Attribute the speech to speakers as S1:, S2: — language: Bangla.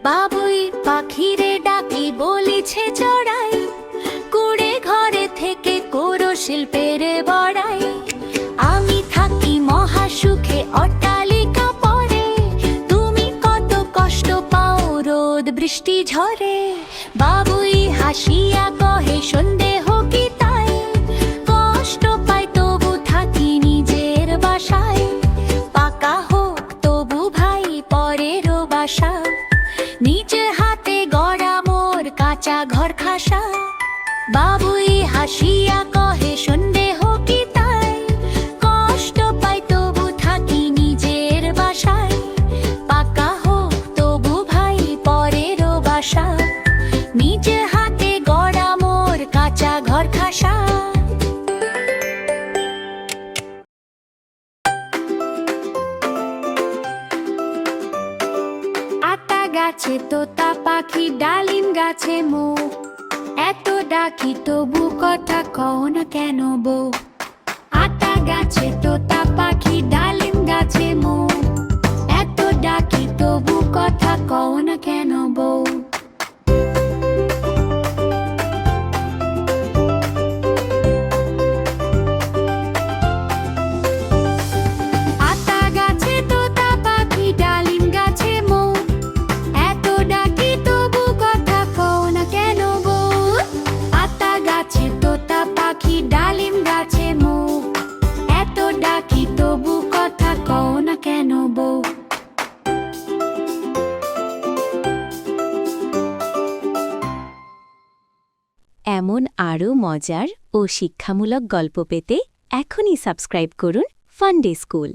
S1: বাবুই পাখিরে ডাকি বলিছে চড়াই, কুড়ে ঘরে থেকে করো শিল্পের বড়াই। আমি থাকি মহাসুখে অট্টালিকা পরে, তুমি কত কষ্ট পাও রোদ বৃষ্টি ঝরে। বাবুই হাসিয়া কহে সন্দেহ কি তাই, কষ্ট পাই তবু থাকি নিজের বাসায়। পাকা হোক তবু ভাই পরেরও বাসা, নিজে হাতে গড়া মোর কাঁচা ঘর খাসা। বাবুই হাসিয়া কহে সন্দেহ কি তাই, কষ্ট পাই তবু থাকি নিজের বাসায়। পাকা হোক তবু ভাই পরেরও বাসা, নিজে হাতে গড়া মোর কাঁচা ঘর খাসা। আতা গাছে তোতা পাখি, ডালিম গাছে মো, এত ডাকি তবু কথা কও না কেন বউ। আতা গাছে তোতা পাখি, ডালিম গাছে মো, এত ডাকি তবু কথা কও না কেন বউ। আতা গাছে তোতা পাখি, ডালিম গাছে মো, এত ডাকি তবু কথা কও না কেন বউ। আতা গাছে তোতা পাখি, ডালিম গাছে মো, এত ডাকি তবু কথা কও না কেন বউ।
S2: এমন আরও মজার ও শিক্ষামূলক গল্প পেতে এখনই সাবস্ক্রাইব করুন ফান্ডে স্কুল।